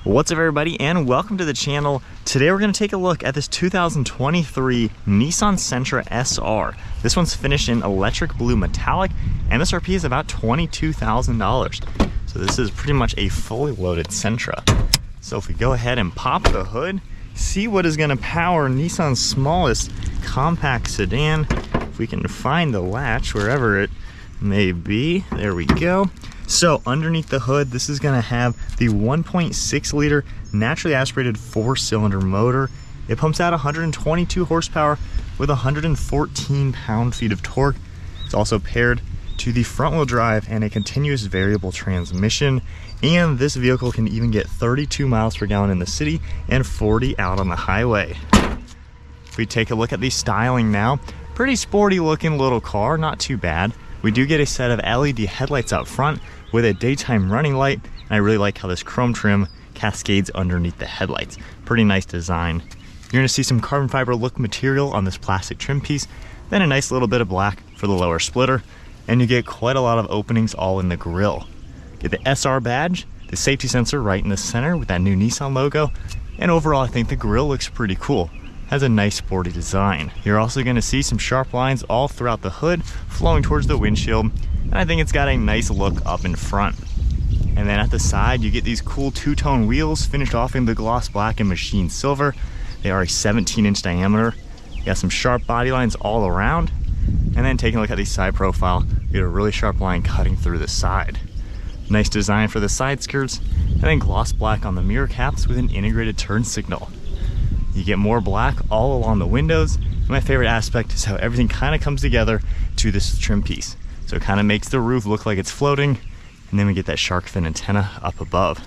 What's up everybody and welcome to the channel. Today we're going to take a look at this 2023 Nissan Sentra SR. This one's finished in electric blue metallic. MSRP is about $22,000. So this is pretty much a fully loaded Sentra. So if we go ahead and pop the hood, see what is going to power Nissan's smallest compact sedan. If we can find the latch wherever it may be, there we go. So underneath the hood, this is going to have the 1.6 liter naturally aspirated 4-cylinder motor. It pumps out 122 horsepower with 114 pound-feet of torque. It's also paired to the front-wheel drive and a continuous variable transmission. And this vehicle can even get 32 miles per gallon in the city and 40 out on the highway. If we take a look at the styling now, pretty sporty looking little car, not too bad. We do get a set of LED headlights up front with a daytime running light, and I really like how this chrome trim cascades underneath the headlights. Pretty nice design. You're gonna see some carbon fiber look material on this plastic trim piece, then a nice little bit of black for the lower splitter, and you get quite a lot of openings all in the grille. Get the SR badge, the safety sensor right in the center with that new Nissan logo, and overall I think the grille looks pretty cool. Has a nice sporty design. You're also going to see some sharp lines all throughout the hood flowing towards the windshield, and I think it's got a nice look up in front. And then at the side you get these cool two-tone wheels finished off in the gloss black and machined silver. They are a 17-inch diameter. You got some sharp body lines all around, and then taking a look at the side profile, you get a really sharp line cutting through the side. Nice design for the side skirts, and then gloss black on the mirror caps with an integrated turn signal. You get more black all along the windows. And my favorite aspect is how everything kind of comes together to this trim piece. So it kind of makes the roof look like it's floating, and then we get that shark fin antenna up above.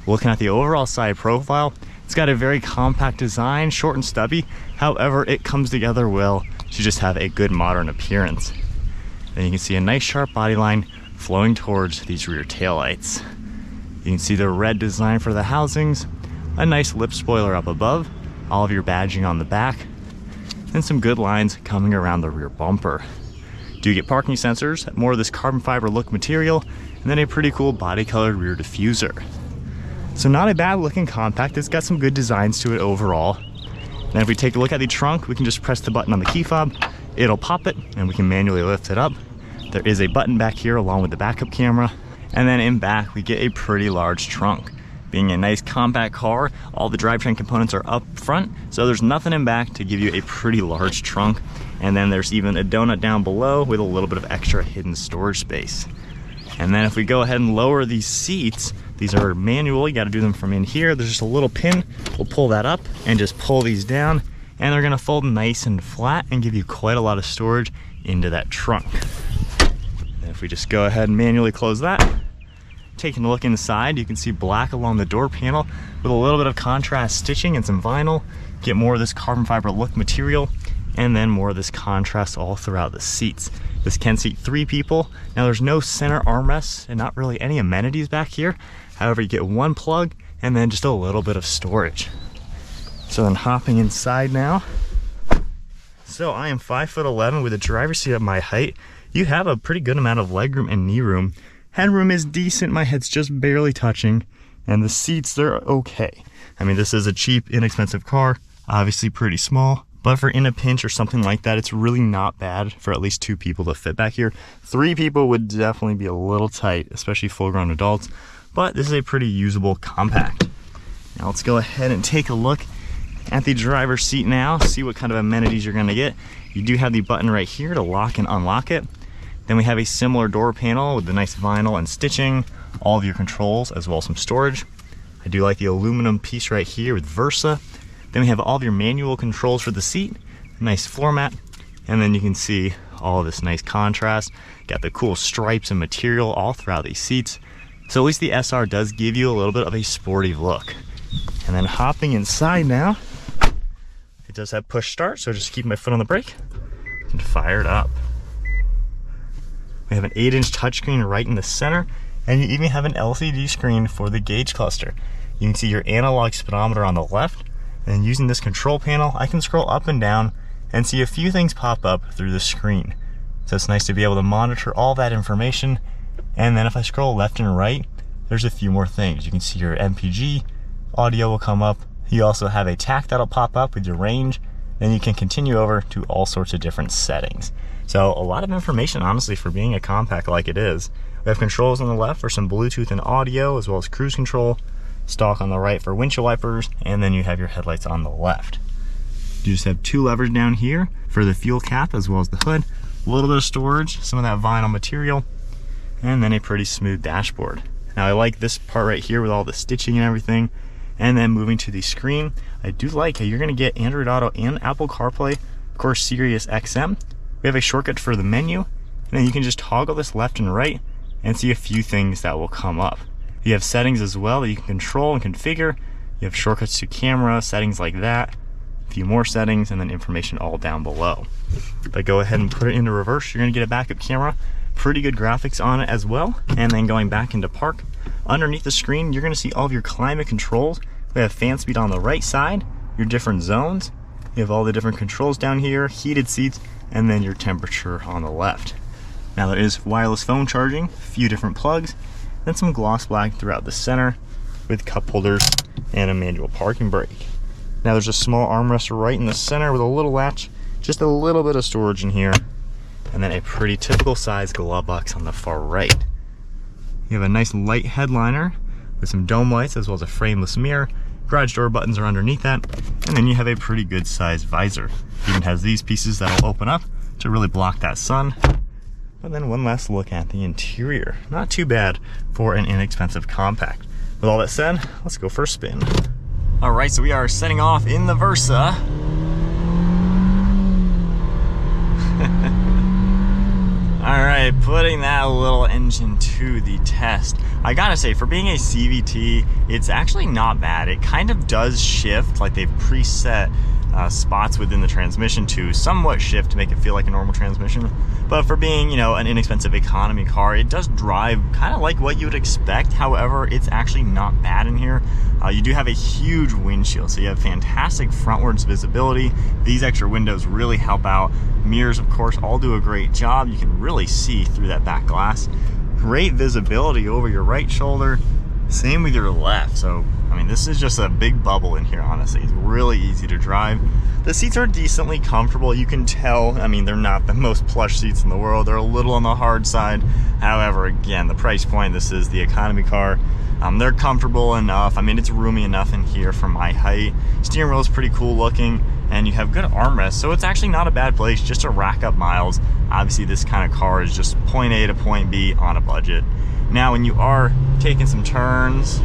Looking at the overall side profile, it's got a very compact design, short and stubby. However, it comes together well to just have a good modern appearance. Then you can see a nice sharp body line flowing towards these rear taillights. You can see the red design for the housings, a nice lip spoiler up above, all of your badging on the back, and some good lines coming around the rear bumper. Do get parking sensors, more of this carbon fiber look material, and then a pretty cool body colored rear diffuser. So not a bad looking compact. It's got some good designs to it overall. Then if we take a look at the trunk, we can just press the button on the key fob, it'll pop it, and we can manually lift it up. There is a button back here along with the backup camera, and then in back we get a pretty large trunk. Being a nice compact car, all the drivetrain components are up front, so there's nothing in back to give you a pretty large trunk. And then there's even a donut down below with a little bit of extra hidden storage space. And then if we go ahead and lower these seats, these are manual, you gotta do them from in here. There's just a little pin, we'll pull that up and just pull these down, and they're gonna fold nice and flat and give you quite a lot of storage into that trunk. And if we just go ahead and manually close that, taking a look inside, you can see black along the door panel with a little bit of contrast stitching and some vinyl. Get more of this carbon fiber look material, and then more of this contrast all throughout the seats. This can seat 3 people. Now there's no center armrests and not really any amenities back here. However, you get one plug and then just a little bit of storage. So then hopping inside now. So I am 5'11" with a driver's seat at my height. You have a pretty good amount of legroom and knee room. Headroom is decent, my head's just barely touching, and the seats, they're okay. I mean, this is a cheap, inexpensive car, obviously pretty small, but for in a pinch or something like that, it's really not bad for at least 2 people to fit back here. 3 people would definitely be a little tight, especially full-grown adults, but this is a pretty usable compact. Now let's go ahead and take a look at the driver's seat now, see what kind of amenities you're gonna get. You do have the button right here to lock and unlock it. Then we have a similar door panel with the nice vinyl and stitching, all of your controls, as well as some storage. I do like the aluminum piece right here with Versa. Then we have all of your manual controls for the seat, a nice floor mat, and then you can see all of this nice contrast. Got the cool stripes and material all throughout these seats. So at least the SR does give you a little bit of a sporty look. And then hopping inside now, it does have push start, so just keep my foot on the brake and fire it up. We have an 8-inch touchscreen right in the center, and you even have an LCD screen for the gauge cluster. You can see your analog speedometer on the left, and using this control panel, I can scroll up and down and see a few things pop up through the screen. So it's nice to be able to monitor all that information, and then if I scroll left and right, there's a few more things. You can see your MPG audio will come up. You also have a tack that'll pop up with your range. Then you can continue over to all sorts of different settings. So a lot of information, honestly, for being a compact like it is. We have controls on the left for some Bluetooth and audio, as well as cruise control. Stalk on the right for windshield wipers, and then you have your headlights on the left. You just have 2 levers down here for the fuel cap as well as the hood. A little bit of storage, some of that vinyl material, and then a pretty smooth dashboard. Now I like this part right here with all the stitching and everything. And then moving to the screen, I do like how you're gonna get Android Auto and Apple CarPlay, of course Sirius XM. We have a shortcut for the menu, and then you can just toggle this left and right and see a few things that will come up. You have settings as well that you can control and configure. You have shortcuts to camera, settings like that, a few more settings, and then information all down below. If I go ahead and put it into reverse, you're gonna get a backup camera, pretty good graphics on it as well. And then going back into park, underneath the screen, you're gonna see all of your climate controls. We have fan speed on the right side, your different zones. You have all the different controls down here, heated seats, and then your temperature on the left. Now there is wireless phone charging, a few different plugs, then some gloss black throughout the center with cup holders and a manual parking brake. Now there's a small armrest right in the center with a little latch, just a little bit of storage in here, and then a pretty typical size glove box on the far right. You have a nice light headliner with some dome lights as well as a frameless mirror. Garage door buttons are underneath that, and then you have a pretty good sized visor. It even has these pieces that'll open up to really block that sun. But then one last look at the interior. Not too bad for an inexpensive compact. With all that said, let's go for a spin. All right, so we are setting off in the Versa. All right, putting that little engine to the test. I gotta say, for being a CVT, it's actually not bad. It kind of does shift, like they've preset spots within the transmission to somewhat shift to make it feel like a normal transmission. But for being, you know, an inexpensive economy car, it does drive kind of like what you would expect. However, it's actually not bad in here. You do have a huge windshield, so you have fantastic frontwards visibility. These extra windows really help out. Mirrors, of course, all do a great job. You can really see through that back glass. Great visibility over your right shoulder. Same with your left. So, I mean, this is just a big bubble in here, honestly. It's really easy to drive. The seats are decently comfortable. You can tell, I mean, they're not the most plush seats in the world. They're a little on the hard side. However, again, the price point, this is the economy car. They're comfortable enough. I mean, it's roomy enough in here for my height. Steering wheel is pretty cool looking, and you have good armrests, so it's actually not a bad place just to rack up miles. Obviously, this kind of car is just point A to point B on a budget. Now, when you are taking some turns,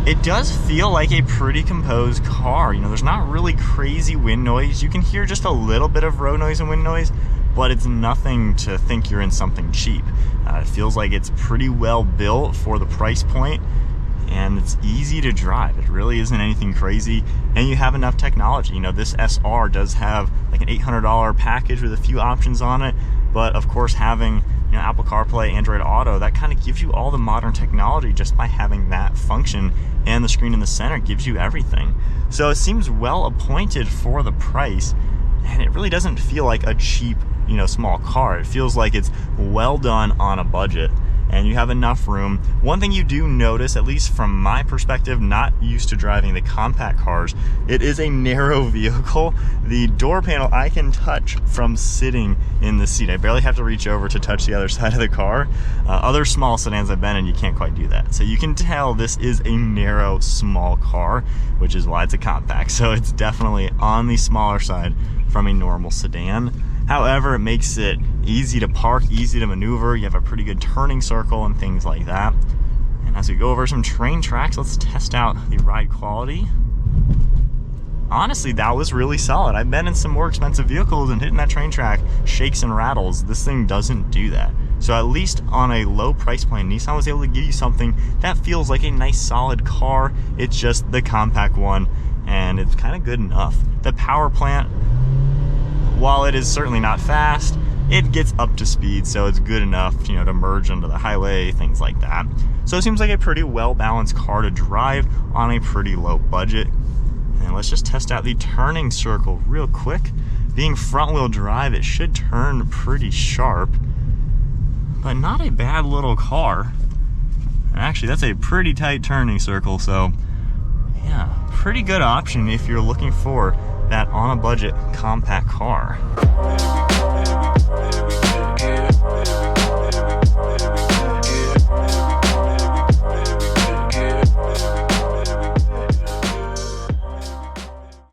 it does feel like a pretty composed car. You know, there's not really crazy wind noise. You can hear just a little bit of road noise and wind noise, but it's nothing to think you're in something cheap. It feels like it's pretty well built for the price point, and it's easy to drive. It really isn't anything crazy, and you have enough technology. You know, this SR does have like an $800 package with a few options on it, but of course having, you know, Apple CarPlay, Android Auto, that kind of gives you all the modern technology just by having that function, and the screen in the center gives you everything. So it seems well appointed for the price, and it really doesn't feel like a cheap, you know, small car. It feels like it's well done on a budget, and you have enough room. One thing you do notice, at least from my perspective, not used to driving the compact cars, it is a narrow vehicle. The door panel I can touch from sitting in the seat. I barely have to reach over to touch the other side of the car. Other small sedans I've been in, you can't quite do that. So you can tell this is a narrow, small car, which is why it's a compact. So it's definitely on the smaller side from a normal sedan. However, it makes it easy to park, easy to maneuver. You have a pretty good turning circle and things like that. And as we go over some train tracks, let's test out the ride quality. Honestly, that was really solid. I've been in some more expensive vehicles, and hitting that train track shakes and rattles. This thing doesn't do that. So at least on a low price point, Nissan was able to give you something that feels like a nice solid car. It's just the compact one, and it's kind of good enough. The power plant, while it is certainly not fast, it gets up to speed, so it's good enough, you know, to merge into the highway, things like that. So it seems like a pretty well-balanced car to drive on a pretty low budget. And let's just test out the turning circle real quick. Being front-wheel drive, it should turn pretty sharp, but not a bad little car. Actually, that's a pretty tight turning circle, so yeah, pretty good option if you're looking for that on a budget compact car.